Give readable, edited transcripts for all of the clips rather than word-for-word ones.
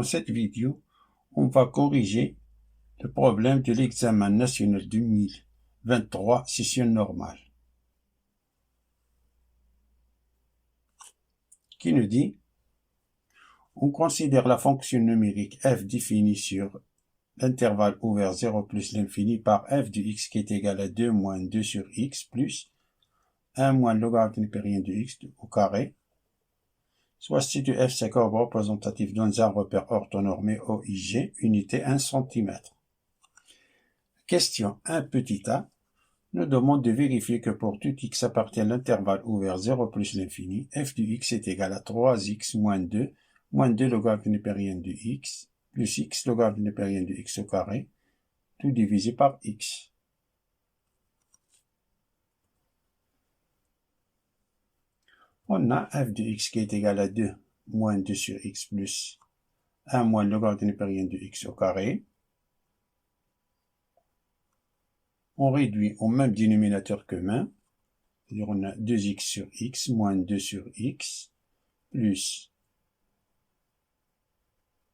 Dans cette vidéo, on va corriger le problème de l'examen national 2023, session normale, qui nous dit: on considère la fonction numérique f définie sur l'intervalle ouvert 0 plus l'infini par f de x qui est égal à 2 moins 2 sur x plus 1 moins le logarithme népérien de x au carré, soit si de f c'est courbe représentative dans un repère orthonormé OIG, unité 1 cm. Question 1 petit a nous demande de vérifier que pour tout x appartient à l'intervalle ouvert 0 plus l'infini, f de x est égal à 3x moins 2 logarithme népérien de x plus x logarithme népérien de x au carré, tout divisé par x. On a f de x qui est égal à 2 moins 2 sur x plus 1 moins le logarithme népérien de x au carré. On réduit au même dénominateur commun, c'est-à-dire on a 2x sur x moins 2 sur x plus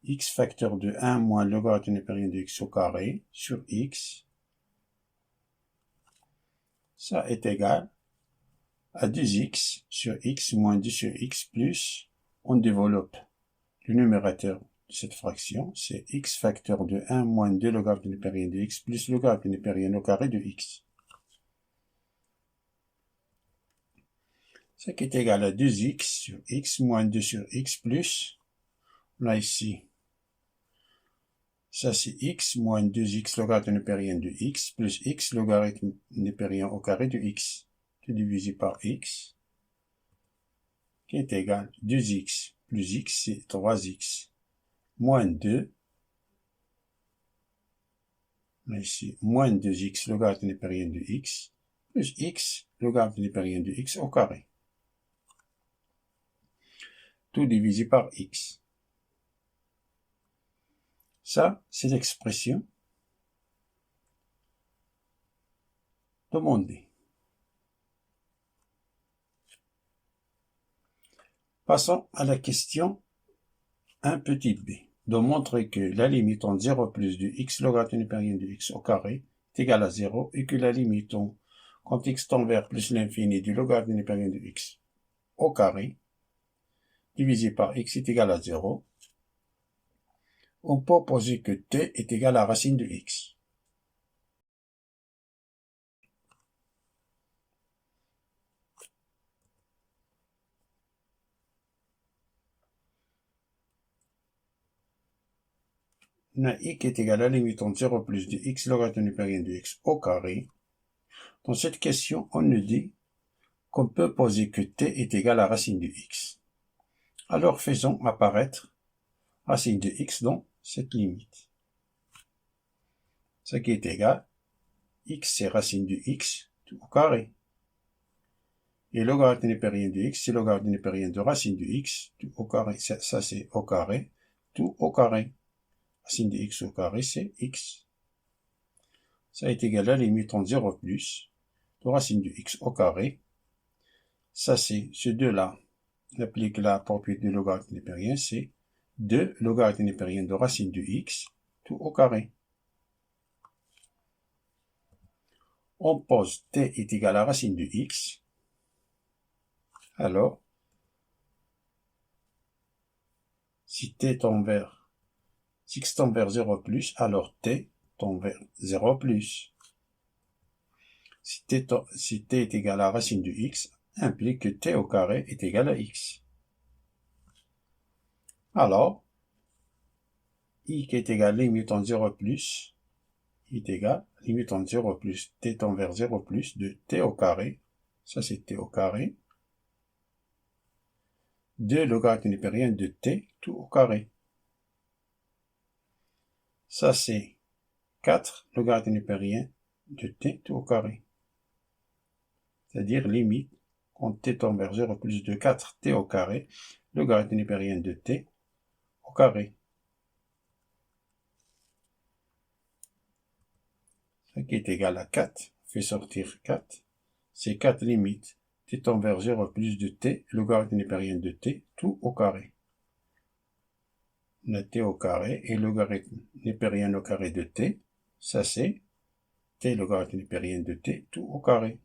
x facteur de 1 moins le logarithme népérien de x au carré sur x. Ça est égal à 2x sur x moins 2 sur x plus, on développe le numérateur de cette fraction, c'est x facteur de 1 moins 2 logarithme népérien de x plus logarithme népérien au carré de x. Ce qui est égal à 2x sur x moins 2 sur x plus, on a ici, ça c'est x moins 2x logarithme népérien de x plus x logarithme népérien au carré de x. Divisé par x, qui est égal à 2x plus x, c'est 3x, moins 2, ici, moins 2x logarithme népérien de x, plus x logarithme népérien de x au carré. Tout divisé par x. Ça, c'est l'expression demandée. Passons à la question 1 petit b. De montrer que la limite entre 0 plus de x logarithme népérien de x au carré est égale à 0 et que la limite quand x tend vers plus l'infini du logarithme népérien de x au carré divisé par x est égal à 0. On peut poser que t est égal à racine de x. On a i qui est égal à la limite entre 0 plus de x logarithme népérien de x au carré. Dans cette question, on nous dit qu'on peut poser que t est égal à racine de x. Alors faisons apparaître racine de x dans cette limite. Ce qui est égal, x c'est racine de x tout au carré. Et logarithme népérien de x c'est logarithme népérien de racine de x tout au carré. Ça c'est au carré, tout au carré. Racine de x au carré, c'est x. Ça est égal à la limite entre 0 plus de racine de x au carré. Ça, c'est ce 2-là. On applique la propriété de logarithme népérien, c'est 2 logarithme népérien de racine de x, tout au carré. On pose t est égal à racine de x. Alors, si x tend vers 0 plus, alors t tend vers 0 plus. Si t est égal à racine de x, implique que t au carré est égal à x. Alors, i qui est égal à limite en 0 plus, est égal à limite en 0 plus, t tend vers 0 plus de t au carré, ça c'est t au carré, de logarithme népérien de t tout au carré. Ça c'est 4 logarithme népérien de t tout au carré. C'est-à-dire limite, quand t tend vers 0 plus de 4t au carré, logarithme népérien de t au carré. Ce qui est égal à 4, fait sortir 4, c'est 4 limites, t tend vers 0 plus de t, logarithme népérien de t, tout au carré. on a t au carré et logarithme népérien au carré de t, ça c'est t logarithme népérien de t tout au carré.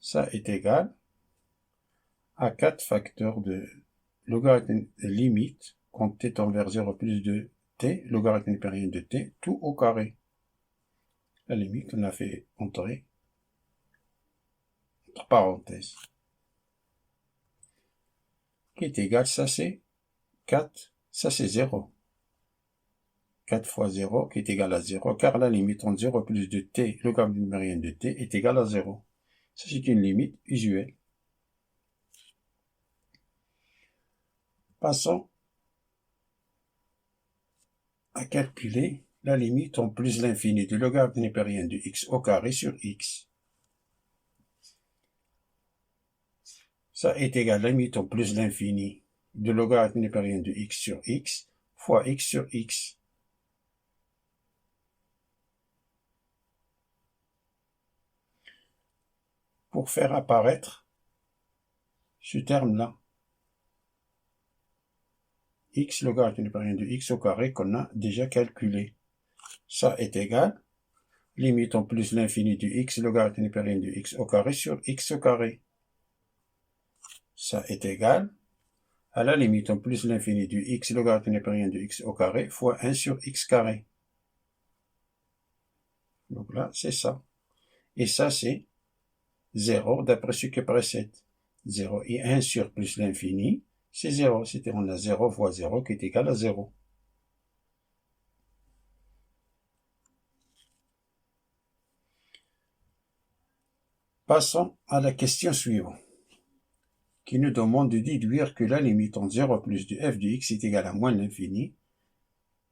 Ça est égal à 4 facteurs de logarithme limite quand t tend vers 0 plus de t, logarithme népérien de t tout au carré. La limite, on a fait entrer entre parenthèses. Qui est égal, ça c'est 4, ça c'est 0. 4 fois 0 qui est égal à 0, car la limite entre 0 plus de t, logarithme népérien de t, est égal à 0. Ça c'est une limite usuelle. Passons à calculer la limite en plus l'infini du logarithme népérien de x au carré sur x. Ça est égal à la limite en plus l'infini de logarithme népérien de x sur x fois x sur x. Pour faire apparaître ce terme-là, x logarithme népérien de x au carré qu'on a déjà calculé. Ça est égal, limite en plus l'infini du x logarithme népérien de x au carré sur x au carré. Ça est égal à la limite en plus l'infini du x logarithme népérien de x au carré fois 1 sur x carré. Donc là, c'est ça. Et ça, c'est 0 d'après ce qui précède. 0 et 1 sur plus l'infini, c'est 0. C'est-à-dire on a 0 fois 0 qui est égal à 0. Passons à la question suivante, qui nous demande de déduire que la limite entre 0 plus de f de x est égale à moins l'infini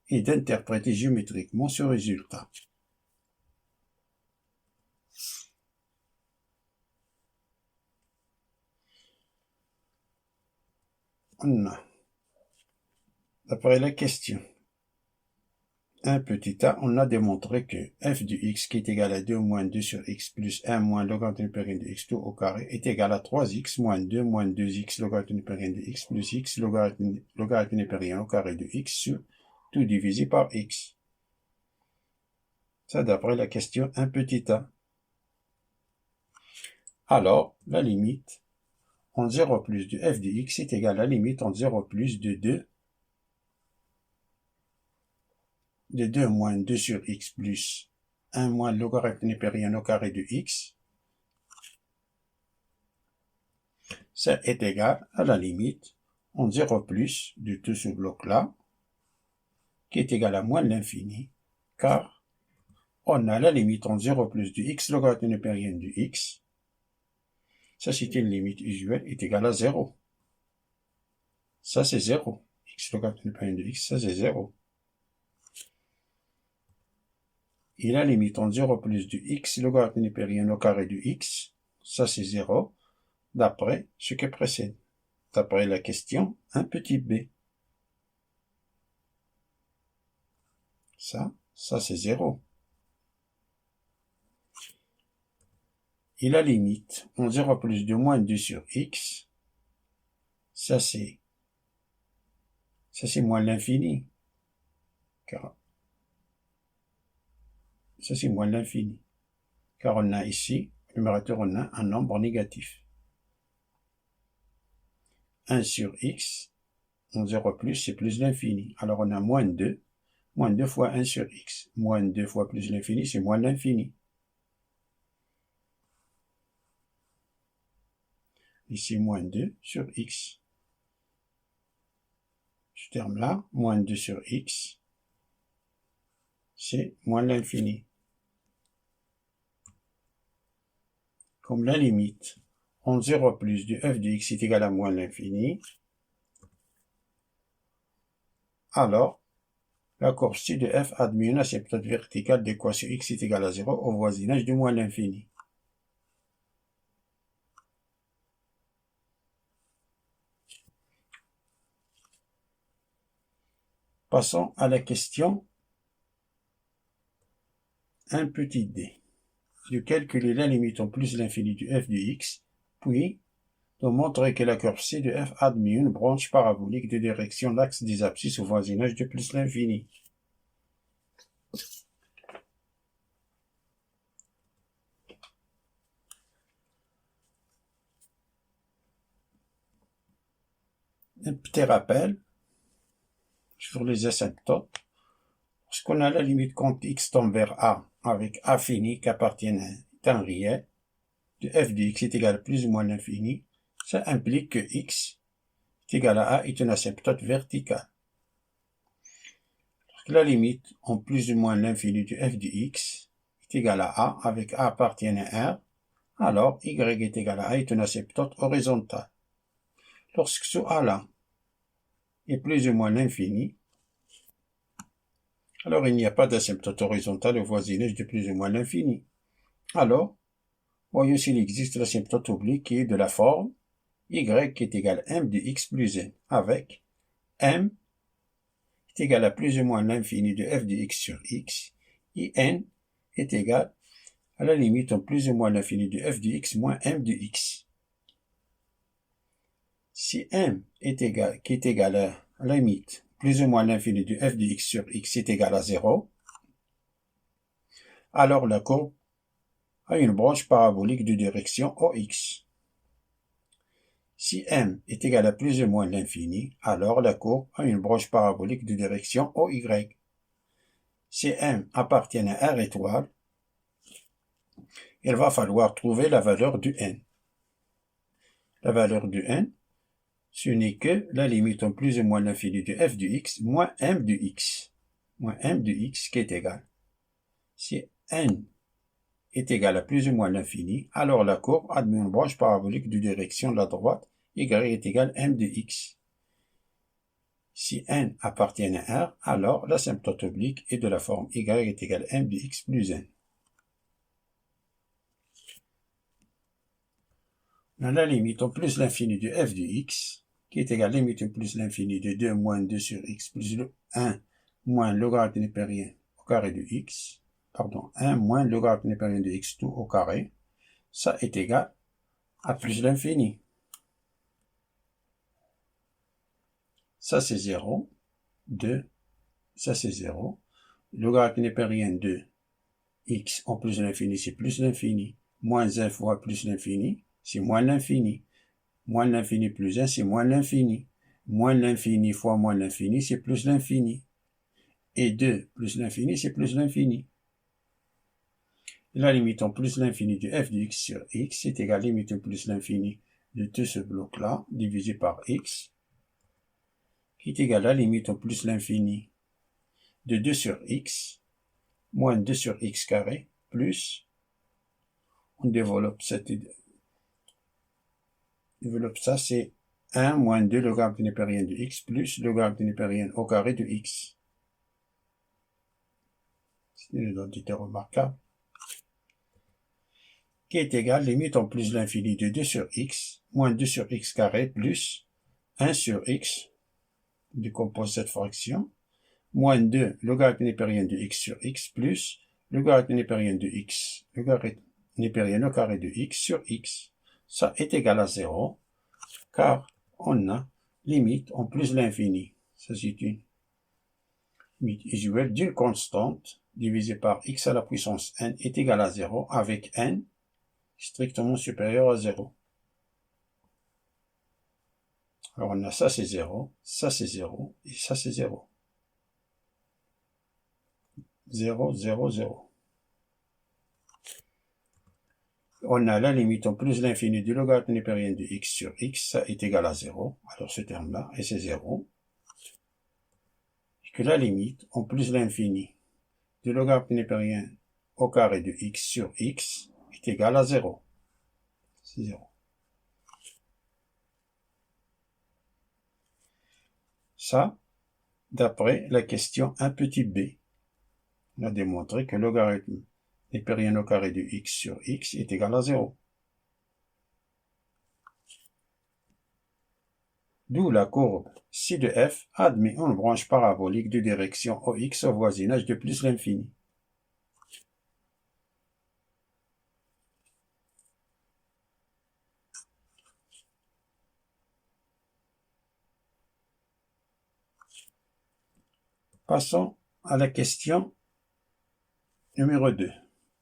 et d'interpréter géométriquement ce résultat. On a, d'après la question, un petit a, on a démontré que f de x qui est égal à 2 moins 2 sur x plus 1 moins logarithme népérien de x tout au carré est égal à 3x moins 2x logarithme népérien de x plus x logarithme népérien au carré de x sur tout divisé par x. Ça d'après la question 1 petit a. Alors, la limite en 0 plus de f de x est égale à la limite en 0 plus de 2 moins 2 sur x plus 1 moins logarithme népérien au carré de x. Ça est égal à la limite en 0 plus de tout ce bloc-là, qui est égal à moins l'infini, car on a la limite en 0 plus de x logarithme népérien de x. Ça, c'est une limite usuelle, est égale à 0. Ça, c'est 0. X logarithme népérien de x, ça, c'est 0. Et la limite en 0 plus de x logarithme népérien au carré de x, ça, c'est 0, d'après ce qui précède. D'après la question, un petit b. Ça c'est 0. Et la limite en 0 plus de moins 2 sur x, ça c'est moins l'infini. Car ça c'est moins l'infini. Car on a ici, le numérateur, on a un nombre négatif. 1 sur x, en 0 plus, c'est plus l'infini. Alors on a moins 2. Moins 2 fois 1 sur x. Moins 2 fois plus l'infini, c'est moins l'infini. Ici, moins 2 sur x. Ce terme-là, moins 2 sur x, c'est moins l'infini. Comme la limite en 0 plus de f de x est égal à moins l'infini, alors la courbe C de f admet une asymptote verticale d'équation x est égal à 0 au voisinage de moins l'infini. Passons à la question 1 petit d. De calculer la limite en plus l'infini du f de x, puis de montrer que la courbe C de f admet une branche parabolique de direction l'axe des abscisses au voisinage de plus l'infini. Un petit rappel sur les asymptotes. Lorsqu'on a la limite quand x tend vers a avec a fini qui appartient à un temps réel, de f de x est égal à plus ou moins l'infini, ça implique que x est égal à a est une asymptote verticale. Lorsque la limite en plus ou moins l'infini de f de x est égal à a avec a appartient à R, alors y est égal à a est une asymptote horizontale. Lorsque ce a-là est plus ou moins l'infini, alors il n'y a pas d'asymptote horizontale au voisinage de plus ou moins l'infini. Alors, voyons s'il existe l'asymptote oblique qui est de la forme y est égal à m de x plus n, avec m est égal à plus ou moins l'infini de f de x sur x, et n est égal à la limite en plus ou moins l'infini de f de x moins m de x. Si m est égal, qui est égal à la limite plus ou moins l'infini de f de x sur x est égal à 0, alors la courbe a une branche parabolique de direction OX. Si m est égal à plus ou moins l'infini, alors la courbe a une branche parabolique de direction OY. Si m appartient à R étoile, il va falloir trouver la valeur du n. La valeur du n, ce n'est que la limite en plus ou moins l'infini de f de x moins m de x. Moins m de x qui est égal. Si n est égal à plus ou moins l'infini, alors la courbe admet une branche parabolique de direction de la droite, y est égal à m de x. Si n appartient à R, alors l'asymptote oblique est de la forme y est égal à m de x plus n. On a la limite en plus l'infini de f de x, qui est égal à la limite en plus l'infini de 2 moins 2 sur x plus 1 moins logarithme népérien au carré de x, pardon, 1 moins logarithme népérien de x tout au carré, ça est égal à plus l'infini. Ça c'est 0, 2, ça c'est 0, logarithme népérien de x en plus l'infini c'est plus l'infini, moins 1 fois plus l'infini, c'est moins l'infini. Moins l'infini plus 1, c'est moins l'infini. Moins l'infini fois moins l'infini, c'est plus l'infini. Et 2 plus l'infini, c'est plus l'infini. La limite en plus l'infini de f de x sur x est égale à la limite en plus l'infini de tout ce bloc-là, divisé par x, qui est égal à la limite en plus l'infini de 2 sur x, moins 2 sur x carré, plus, on développe ça, c'est 1 moins 2 logarithme népérien de x plus logarithme népérien au carré de x. C'est une identité remarquable. Qui est égal, limite en plus l'infini de 2 sur x, moins 2 sur x carré, plus 1 sur x, décompose cette fraction, moins 2 logarithme népérien de x sur x, plus logarithme népérien de x, logarithme népérien au carré de x sur x. Ça est égal à 0, car on a limite en plus l'infini. Ça c'est une limite usuelle d'une constante divisée par x à la puissance n est égal à 0 avec n strictement supérieur à 0. Alors on a ça c'est 0, ça c'est 0 et ça c'est 0. 0, 0, 0. On a la limite en plus l'infini du logarithme népérien de x sur x, ça est égal à 0. Alors ce terme-là, et c'est 0. Et que la limite en plus l'infini du logarithme népérien au carré de x sur x est égal à 0. C'est 0. Ça, d'après la question 1 petit b, on a démontré que le logarithme népérien au carré de x sur x est égal à 0. D'où la courbe ci de f admet une branche parabolique de direction OX au voisinage de plus l'infini. Passons à la question numéro 2.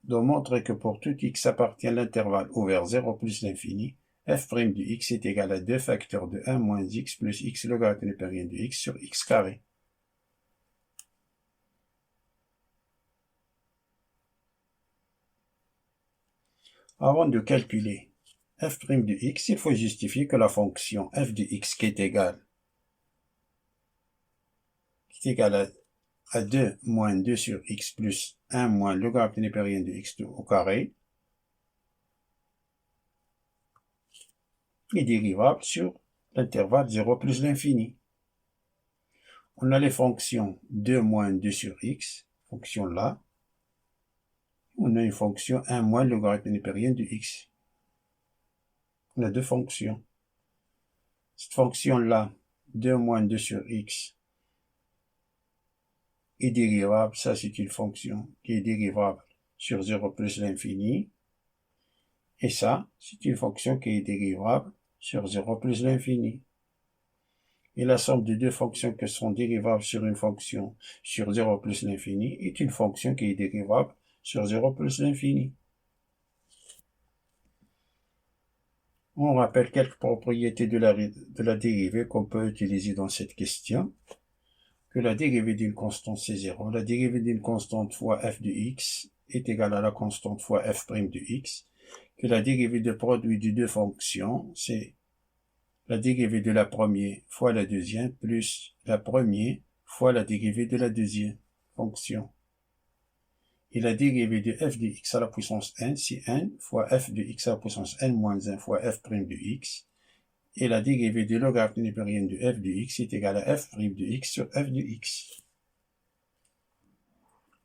Donc, montrer que pour tout x appartient à l'intervalle ouvert 0 plus l'infini, f' de x est égal à 2 facteurs de 1 moins x plus x logarithme népérien de x sur x carré. Avant de calculer f' de x, il faut justifier que la fonction f de x qui est égale à 2 moins 2 sur x plus 1 moins logarithme népérien de x au carré est dérivable sur l'intervalle 0 plus l'infini. On a les fonctions 2 moins 2 sur x, fonction là. On a une fonction 1 moins logarithme népérien de x. On a deux fonctions. Cette fonction-là, 2 moins 2 sur x, est dérivable. Ça, c'est une fonction qui est dérivable sur 0 plus l'infini. Et ça, c'est une fonction qui est dérivable sur 0 plus l'infini. Et la somme des deux fonctions qui sont dérivables sur une fonction sur 0 plus l'infini est une fonction qui est dérivable sur 0 plus l'infini. On rappelle quelques propriétés de la dérivée qu'on peut utiliser dans cette question. Que la dérivée d'une constante c'est 0. La dérivée d'une constante fois f de x est égale à la constante fois f' de x. Que la dérivée de produit de deux fonctions, c'est la dérivée de la première fois la deuxième plus la première fois la dérivée de la deuxième fonction. Et la dérivée de f de x à la puissance n, c'est n fois f de x à la puissance n moins 1 fois f' de x. Et la dérivée de logarithme népérien de f de x est égale à f' de x sur f de x.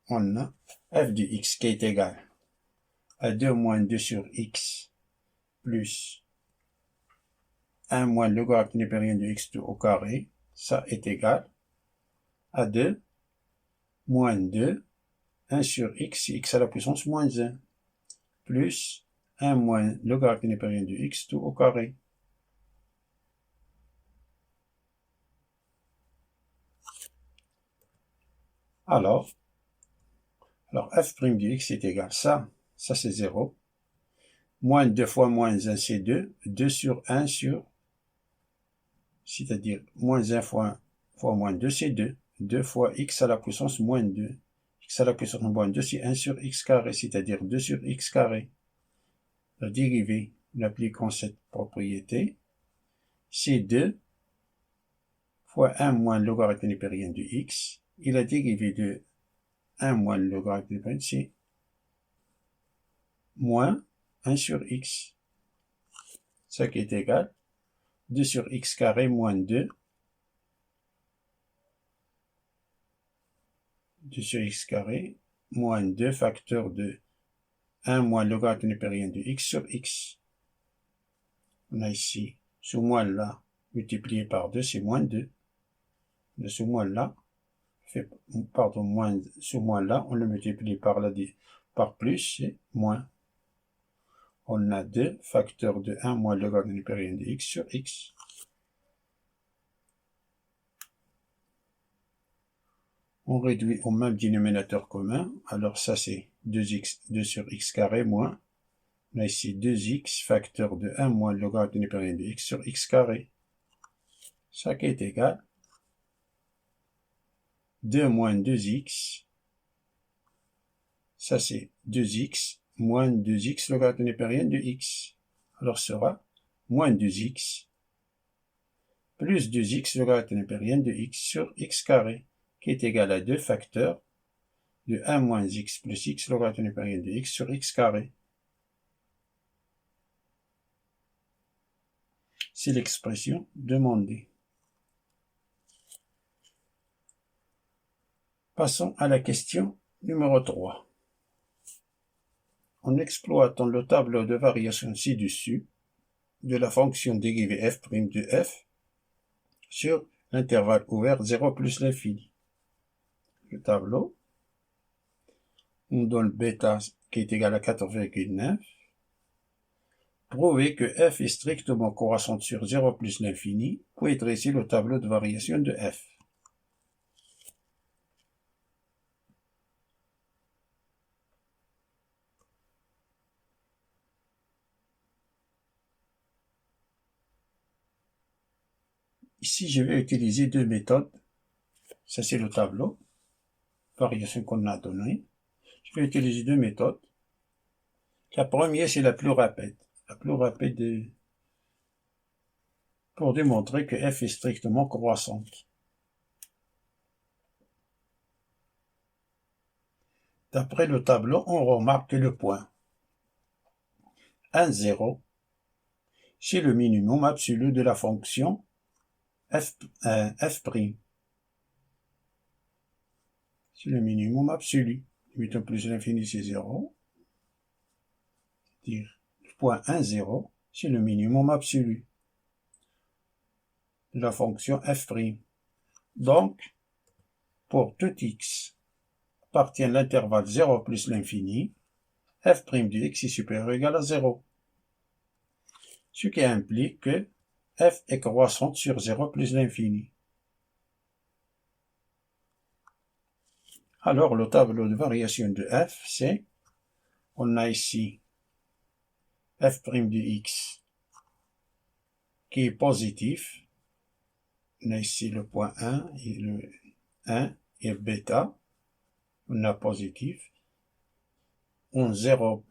On a f de x qui est égal à 2 moins 2 sur x plus 1 moins logarithme népérien de x au carré. Ça est égal à 2 moins 2, 1 sur x, x à la puissance moins 1, plus 1 moins logarithme népérien de x tout au carré. Alors f' de x est égal à ça c'est 0. Moins 2 fois moins 1 c'est 2, 2 sur 1 sur, c'est-à-dire moins 1 fois moins 2 c'est 2, 2 fois x à la puissance moins 2. X à la puissance moins 2 c'est 1 sur x carré, c'est-à-dire 2 sur x carré. La dérivée, en appliquant cette propriété, c'est 2 fois 1 moins logarithme népérien de x, et la dérivée de 1 moins le logarithme népérien, c'est moins 1 sur x, ça qui est égal 2 sur x carré moins 2, 2 sur x carré moins 2 facteur de 1 moins logarithme népérien de x sur x. On a ici ce moins là multiplié par 2, c'est moins 2. Ce moins là, ce moins là, on le multiplie par plus, c'est moins. On a 2 facteurs de 1 moins logarithme népérien de x sur x. On réduit au même dénominateur commun. Alors ça c'est 2 sur x carré moins. On a ici 2x facteur de 1 moins logarithme népérien de x sur x carré. Ça qui est égal 2 moins 2x. Ça c'est 2x moins 2x logarithme népérien de x. Alors sera moins 2x plus 2x logarithme népérien de x sur x carré, qui est égal à 2 facteurs de 1 moins x plus x logarithme népérien de x sur x carré. C'est l'expression demandée. Passons à la question numéro 3. En exploitant le tableau de variation ci-dessus de la fonction dérivée f' de f sur l'intervalle ouvert 0 plus l'infini. Le tableau, on donne bêta qui est égal à 4,9. Prouver que f est strictement croissante sur 0 plus l'infini, puis dresser le tableau de variation de f. ici, je vais utiliser deux méthodes. Ça, c'est le tableau. Variation qu'on a donnée. Je vais utiliser deux méthodes. La première, c'est la plus rapide. La plus rapide pour démontrer que f est strictement croissante. D'après le tableau, on remarque que le point 1, 0, c'est le minimum absolu de la fonction f'. C'est le minimum absolu. Limitant plus l'infini, c'est 0. C'est-à-dire, le point 1, 0, c'est le minimum absolu de la fonction f'. Donc, pour tout x appartient à l'intervalle 0 plus l'infini, f' de x est supérieur ou égal à 0. Ce qui implique que f est croissante sur 0 plus l'infini. Alors, le tableau de variation de f, c'est, on a ici f' de x qui est positif. On a ici le point 1 et le 1 et bêta. On a positif. En 0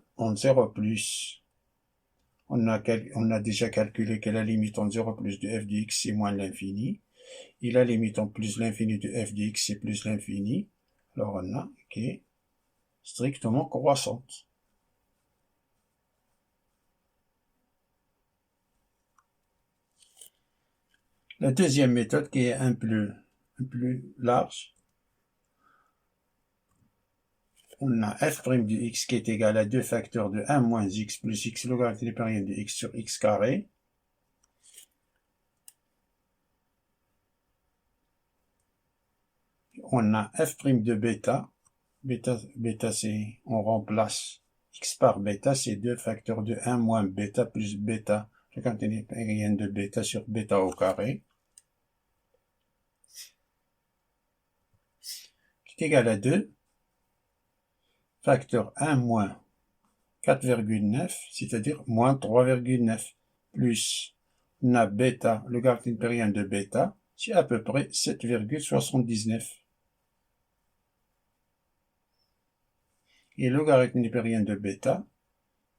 plus, on a déjà calculé que la limite en 0 plus de f de x c'est moins l'infini. Et la limite en plus l'infini de f de x c'est plus l'infini. Alors on a qui est strictement croissante. La deuxième méthode qui est un peu plus large, on a f' de x qui est égal à 2 facteurs de 1 moins x plus x logarithme népérien de x sur x carré. On a f' de bêta. Bêta c'est, on remplace x par bêta, c'est 2 facteurs de 1 moins bêta plus bêta, logarithme népérien de bêta sur bêta au carré, qui est égal à 2 facteur 1 moins 4,9, c'est-à-dire moins 3,9, plus on a bêta, logarithme népérien de bêta, c'est à peu près 7,79. Et le logarithme népérien de bêta,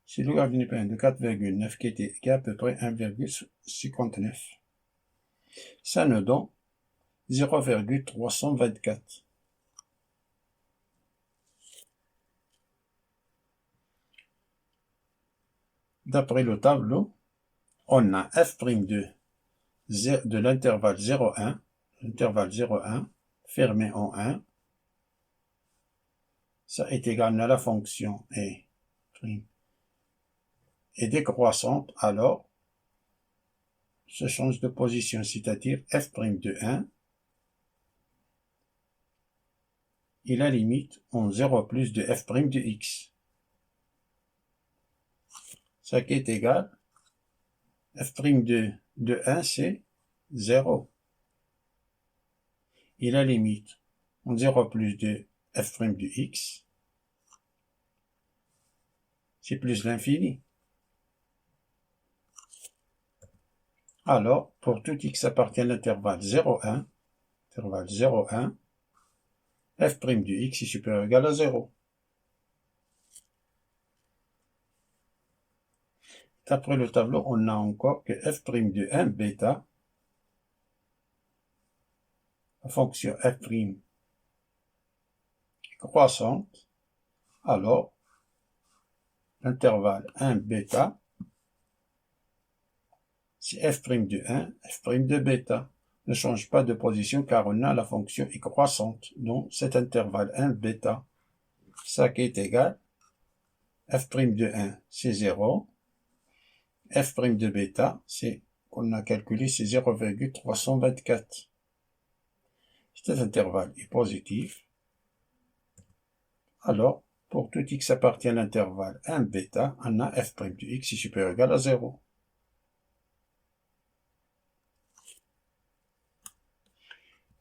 c'est le logarithme népérien de 4,9 qui est à peu près 1,59. Ça nous donne 0,324. D'après le tableau, on a f' de l'intervalle 0,1, l'intervalle 0,1 fermé en 1, ça est égal à la fonction est décroissante, alors se change de position, c'est-à-dire f' de 1 et la limite en 0 plus de f' de x. Ça qui est égal, f' de 1 c'est 0. Et la limite en 0 plus de f' de x, c'est plus l'infini. Alors, pour tout x appartient à l'intervalle 0,1, intervalle 0,1, f' de x est supérieur ou égal à 0. D'après le tableau, on a encore que f' de 1 bêta, la fonction f' est croissante, alors l'intervalle 1 bêta, c'est f' de 1, f' de bêta. Ne change pas de position car on a la fonction est croissante, donc cet intervalle 1 bêta, ça qui est égal, f' de 1 c'est 0, f' de bêta, c'est qu'on a calculé, c'est 0,324. Cet intervalle est positif. Alors, pour tout x appartient à l'intervalle 1 bêta, on a f' de x est supérieur ou égal à 0.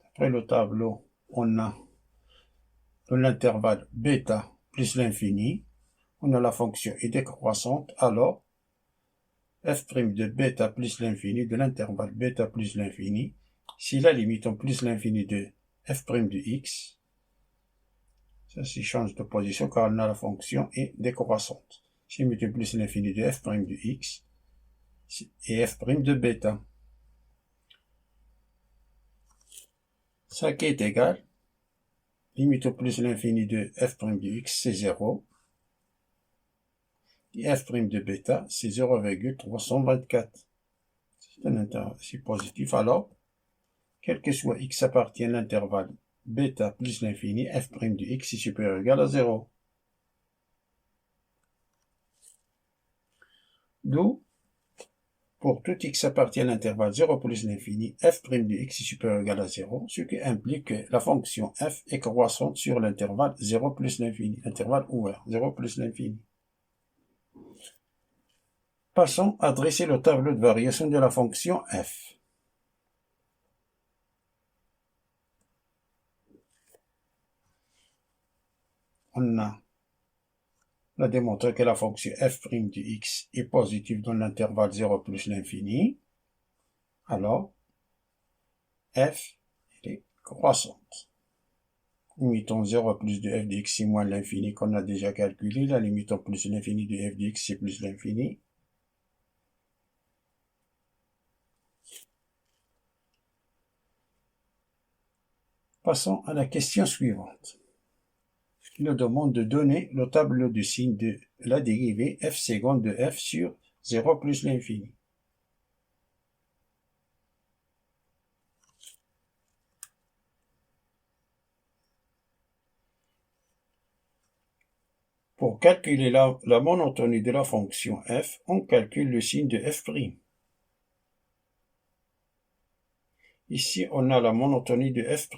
Après le tableau, on a dans l'intervalle bêta plus l'infini, on a la fonction est décroissante, alors f' de bêta plus l'infini de l'intervalle bêta plus l'infini, Si la limite en plus l'infini de f' de x, ça c'est change de position car on a la fonction est décroissante. Si je multiplie l'infini de f' de x et f' de bêta, ça qui est égal, limite au plus l'infini de f' de x, c'est 0. Et f' de bêta, c'est 0,324. C'est positif. Alors, quel que soit x appartient à l'intervalle bêta plus l'infini, f' de x est supérieur ou égal à 0. D'où, pour tout x appartient à l'intervalle 0 plus l'infini, f' de x est supérieur ou égal à 0, ce qui implique que la fonction f est croissante sur l'intervalle 0 plus l'infini, intervalle ouvert, 0 plus l'infini. Passons à dresser le tableau de variation de la fonction f. On a démontré que la fonction f' de x est positive dans l'intervalle 0 plus l'infini. Alors, f est croissante. Limitons 0 plus de f de x c'est moins l'infini qu'on a déjà calculé. La limite en plus l'infini de f de x c'est plus l'infini. Passons à la question suivante. Il nous demande de donner le tableau de signe de la dérivée f seconde de f sur 0 plus l'infini. Pour calculer la monotonie de la fonction f, on calcule le signe de f'. Ici, on a la monotonie de f'.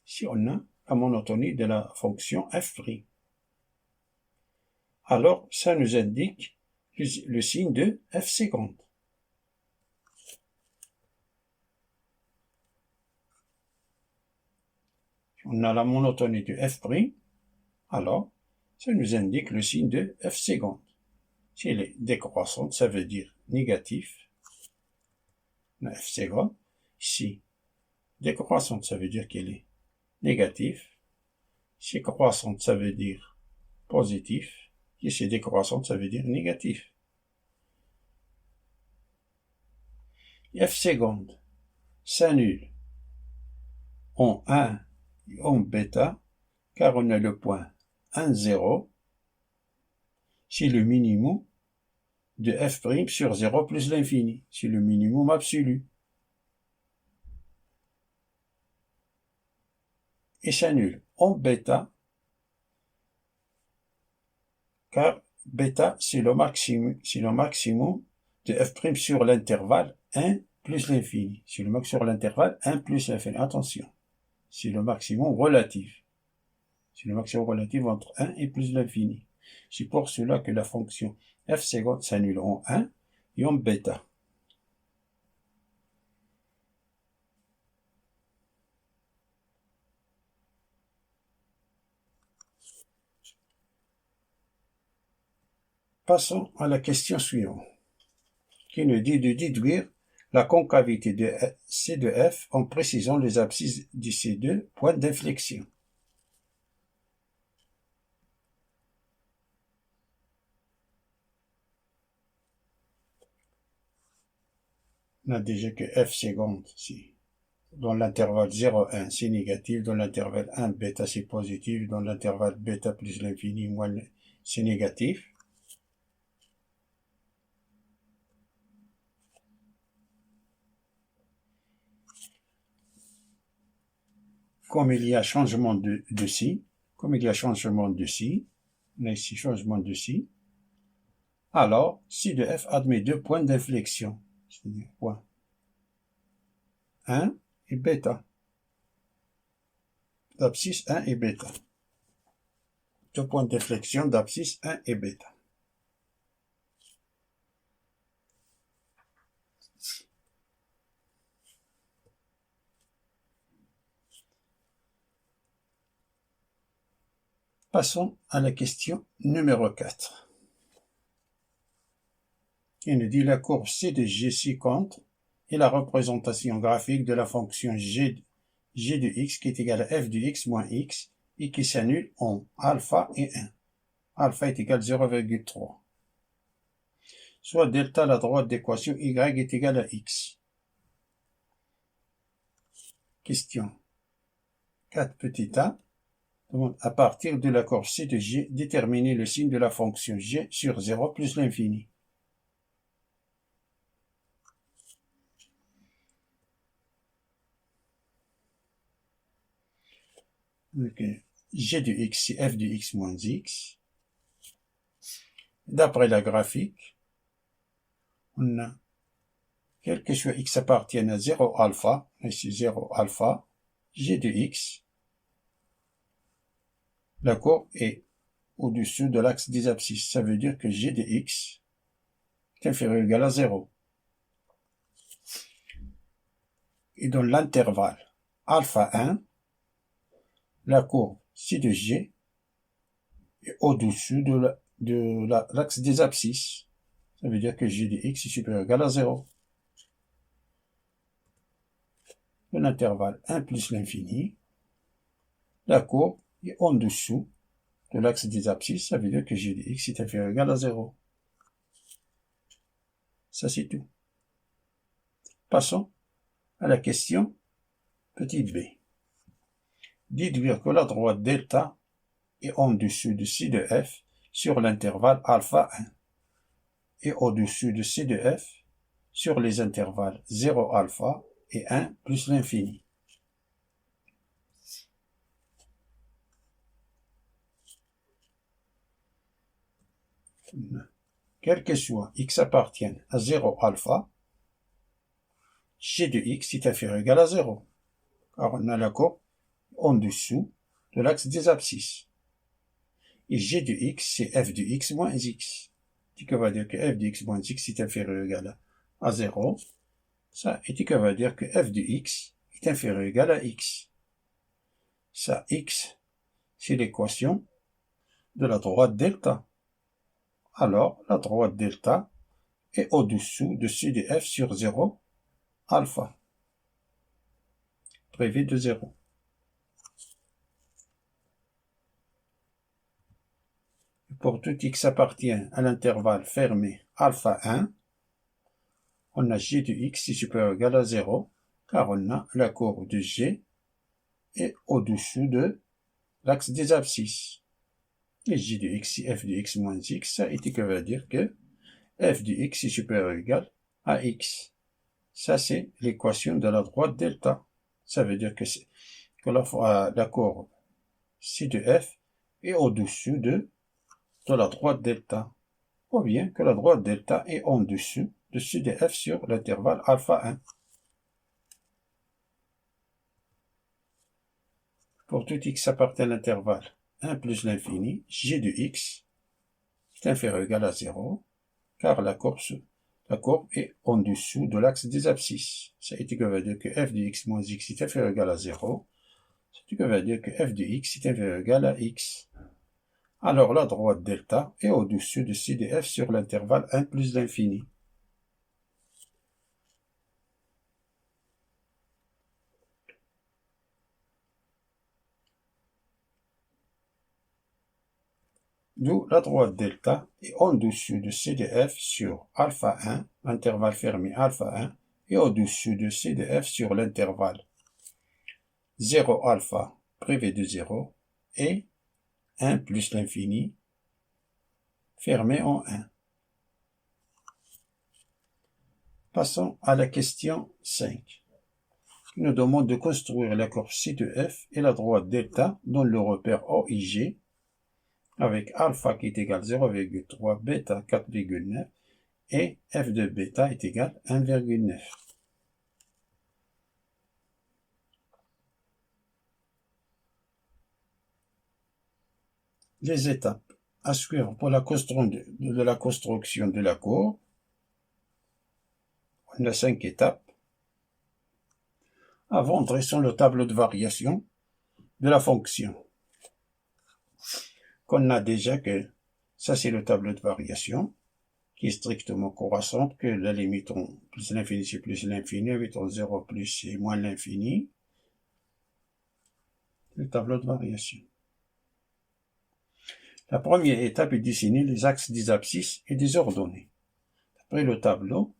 Ici, on a la monotonie de la fonction f'. Alors, ça nous indique le signe de f seconde. On a la monotonie de f', alors ça nous indique le signe de f seconde. Si elle est décroissante, ça veut dire négatif. La f seconde, ici, décroissante, ça veut dire qu'elle est négative. Si croissante, ça veut dire positif. Si c'est décroissante, ça veut dire négatif. F seconde s'annule en 1 et en bêta, car on a le point 1, 0. C'est le minimum de f' sur 0 plus l'infini. C'est le minimum absolu. Et s'annule en bêta, car bêta, c'est le maximum de f' sur l'intervalle 1 plus l'infini. C'est le maximum sur l'intervalle 1 plus l'infini. Attention, c'est le maximum relatif. C'est le maximum relatif entre 1 et plus l'infini. C'est pour cela que la fonction f seconde s'annule en 1 et en bêta. Passons à la question suivante, qui nous dit de déduire la concavité de C de F en précisant les abscisses de ces deux points d'inflexion. On a déjà que f seconde, si dans l'intervalle 0, 1, c'est négatif, dans l'intervalle 1, bêta, c'est positif, dans l'intervalle bêta plus l'infini, moins, c'est négatif. Comme il y a changement de signe, on a ici changement de signe, alors, C de f admet deux points d'inflexion, c'est-à-dire point 1 et bêta. D'abscisse 1 et bêta. Deux points d'inflexion d'abscisse 1 et bêta. Passons à la question numéro 4. Il nous dit la courbe C de G ci-contre est la représentation graphique de la fonction G de x qui est égale à f de x moins x et qui s'annule en alpha et 1. Alpha est égal à 0,3. Soit delta à la droite d'équation y est égal à x. Question 4 petit a. À partir de la courbe C de G, déterminer le signe de la fonction G sur 0 plus l'infini. Okay. G de x, c'est f de x moins x. D'après la graphique, on a, quel que soit x appartienne à 0 alpha, ici 0 alpha, g de x, la courbe est au-dessus de l'axe des abscisses. Ça veut dire que g de x est inférieur ou égal à 0. Et dans l'intervalle alpha 1, la courbe C de G est au-dessus de l'axe des abscisses. Ça veut dire que g de x est supérieur ou égal à 0. Dans l'intervalle 1 plus l'infini, la courbe est en dessous de l'axe des abscisses. Ça veut dire que g de x est inférieur ou égal à 0. Ça, c'est tout. Passons à la question petit b. Déduire que la droite delta est en dessous de C de f sur l'intervalle alpha 1 et au-dessus de C de f sur les intervalles 0 alpha et 1 plus l'infini. Quel que soit x appartienne à 0 alpha, g de x est inférieur ou égal à 0, car on a la courbe en dessous de l'axe des abscisses. Et g de x, c'est f de x moins x. Ce qui va dire que f de x moins x est inférieur ou égal à 0. Ça, et ce qui va dire que f de x est inférieur ou égal à x. Ça, x, c'est l'équation de la droite delta. Alors, la droite delta est au-dessous de C de f sur 0 alpha, privé de 0. Pour tout x appartient à l'intervalle fermé alpha 1, on a g de x est supérieur ou égal à 0, car on a la courbe de g est au-dessous de l'axe des abscisses. Et g de x, c'est f de x moins x, ça, et ce qui veut dire que f de x est supérieur ou égal à x. Ça, c'est l'équation de la droite delta. Ça veut dire que la courbe C de f est au-dessus de la droite delta, ou bien que la droite delta est en dessous de C de f sur l'intervalle alpha 1. Pour tout x appartient à l'intervalle 1 plus l'infini, g de x est inférieur ou égal à 0, car la courbe est en dessous de l'axe des abscisses. Ça veut dire que f de x moins x est inférieur ou égal à 0. Ce qui veut dire que f de x est inférieur ou égal à x. Alors la droite delta est au-dessus de C de f sur l'intervalle 1 plus l'infini. D'où la droite delta est en dessous de C de f sur alpha 1, l'intervalle fermé alpha 1, et au-dessus de C de f sur l'intervalle 0 alpha privé de 0 et 1 plus l'infini fermé en 1. Passons à la question 5, qui nous demande de construire la courbe C de f et la droite delta dans le repère OIG avec alpha qui est égal à 0,3, bêta 4,9 et f de bêta est égal à 1,9. Les étapes à suivre pour la construction de la courbe. On a 5 étapes. Avant, dressons le tableau de variation de la fonction. Qu'on a déjà que ça c'est le tableau de variation. qui est strictement croissante, que la limite plus l'infini c'est plus l'infini, mettons 0 plus c'est moins l'infini. Le tableau de variation. La première étape est de dessiner les axes des abscisses et des ordonnées. Après le tableau,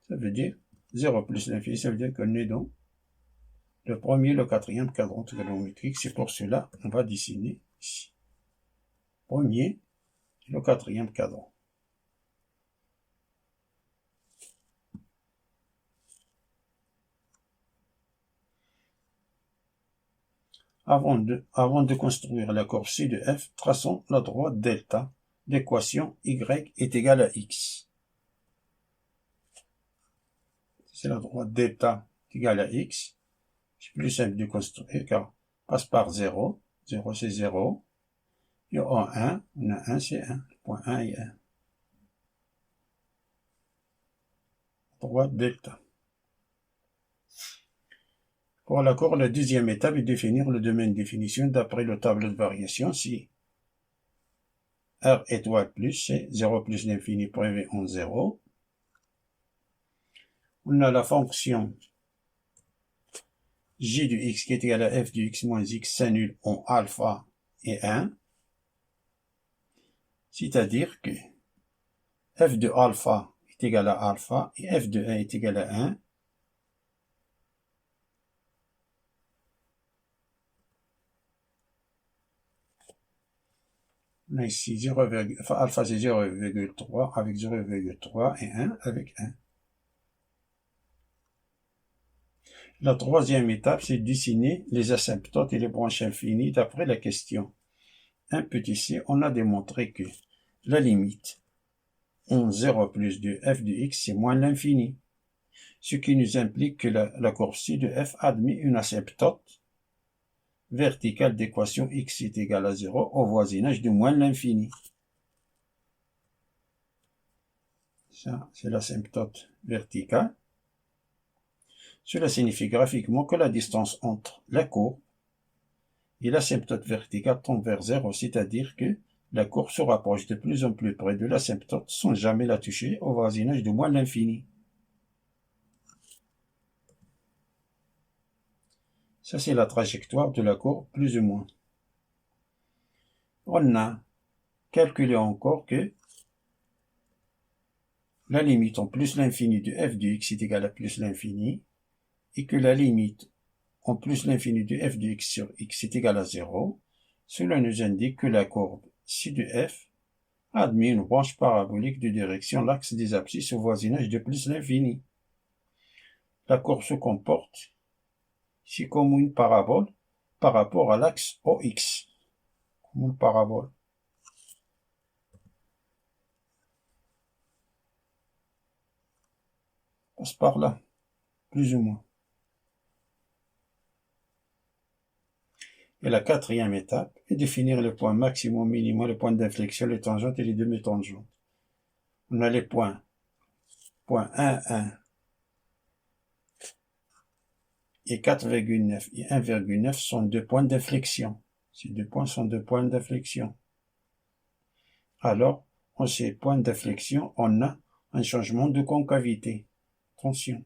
ça veut dire 0 plus l'infini, ça veut dire qu'on est dans le premier, le quatrième cadran trigonométrique. C'est pour cela qu'on va dessiner ici. Premier, le quatrième cadran. Avant de construire la courbe C de f, traçons la droite delta d'équation y est égale à x. C'est la droite delta égale à x. C'est plus simple de construire car passe par 0. 0 c'est 0. Et en 1, on a 1 c'est 1. Point 1 et 1. Droite delta. Pour la courbe, la deuxième étape est de définir le domaine de définition d'après le tableau de variation. Si R étoile plus, c'est 0 plus l'infini privé en 0. On a la fonction j de x qui est égal à f de x moins x s'annule en alpha et 1. C'est-à-dire que f de alpha est égal à alpha et f de 1 est égal à 1. On a ici 0, alpha c'est 0,3 avec 0,3 et 1 avec 1. La troisième étape, c'est de dessiner les asymptotes et les branches infinies d'après la question. Un petit c, on a démontré que la limite en 0 plus de f de x, c'est moins l'infini. Ce qui nous implique que la courbe C de f admet une asymptote verticale d'équation x est égal à 0 au voisinage de moins l'infini. Ça, c'est l'asymptote verticale. Cela signifie graphiquement que la distance entre la courbe et l'asymptote verticale tend vers 0, c'est-à-dire que la courbe se rapproche de plus en plus près de l'asymptote sans jamais la toucher au voisinage de moins l'infini. Ça, c'est la trajectoire de la courbe, plus ou moins. On a calculé encore que la limite en plus l'infini de f de x est égale à plus l'infini, et que la limite en plus l'infini de f de x sur x est égal à 0, cela nous indique que la courbe C de f admet une branche parabolique de direction l'axe des abscisses au voisinage de plus l'infini. La courbe se comporte ici comme une parabole par rapport à l'axe OX, comme une parabole. Passe par là, plus ou moins. Et la quatrième étape est définir le point maximum, minimum, le point d'inflexion, les tangentes et les demi-tangentes. On a les points 1, 1 et 4,9 et 1,9 sont deux points d'inflexion. Ces deux points sont deux points d'inflexion. Alors, en ces points d'inflexion, on a un changement de concavité. Attention.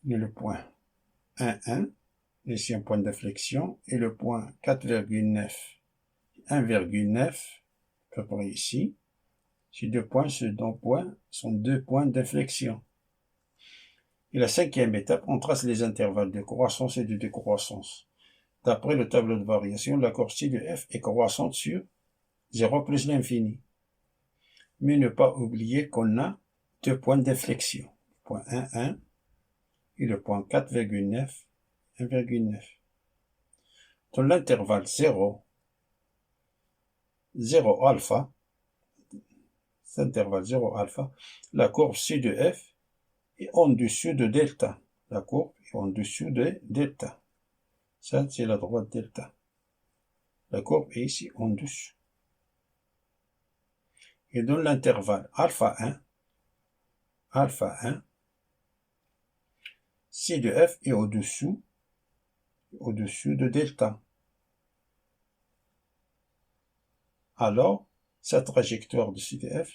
Et le point 1, 1, ici un point d'inflexion, et le point 4,9, 1,9, à peu près ici. Ces deux points, sont deux points d'inflexion. Et la cinquième étape, on trace les intervalles de croissance et de décroissance. D'après le tableau de variation, la courbe C de f est croissante sur 0 plus l'infini. Mais ne pas oublier qu'on a deux points d'inflexion. Point 1, 1 et le point 4,9, 1,9. Dans l'intervalle 0, 0 alpha, cet intervalle 0 alpha, la courbe C de f est en dessous de delta. La courbe est en dessous de delta. Ça, c'est la droite delta. La courbe est ici en dessous. et dans l'intervalle alpha 1, C de f est au-dessous de delta. Alors, sa trajectoire de C de f,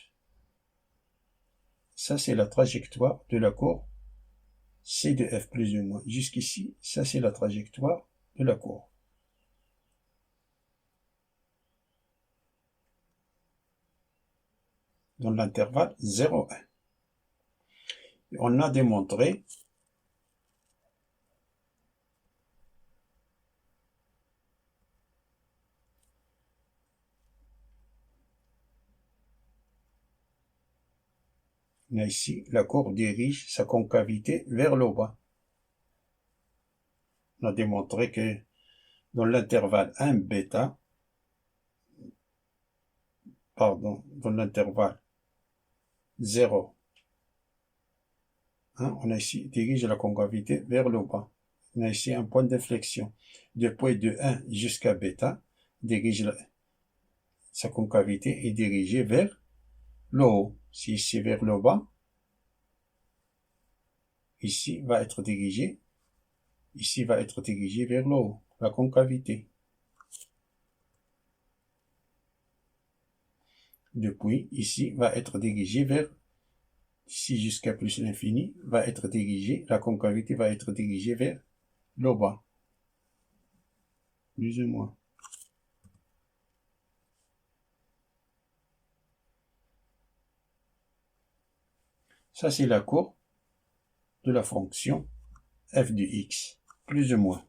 ça c'est la trajectoire de la courbe C de f plus ou moins. Jusqu'ici, ça c'est la trajectoire de la courbe. Dans l'intervalle 0, 1. On a démontré ici, la courbe dirige sa concavité vers le bas. On a démontré que dans l'intervalle 1 bêta, dans l'intervalle 0, 1, on a ici dirige la concavité vers le bas. On a ici un point d'inflexion. Depuis de 1 jusqu'à bêta, sa concavité est dirigée vers le haut. Si ici vers le bas, ici va être dirigé vers le haut, la concavité. Depuis, ici va être dirigé vers, ici jusqu'à plus l'infini, la concavité va être dirigée vers le bas. Plus ou moins. Ça, c'est la courbe de la fonction f de x, plus ou moins.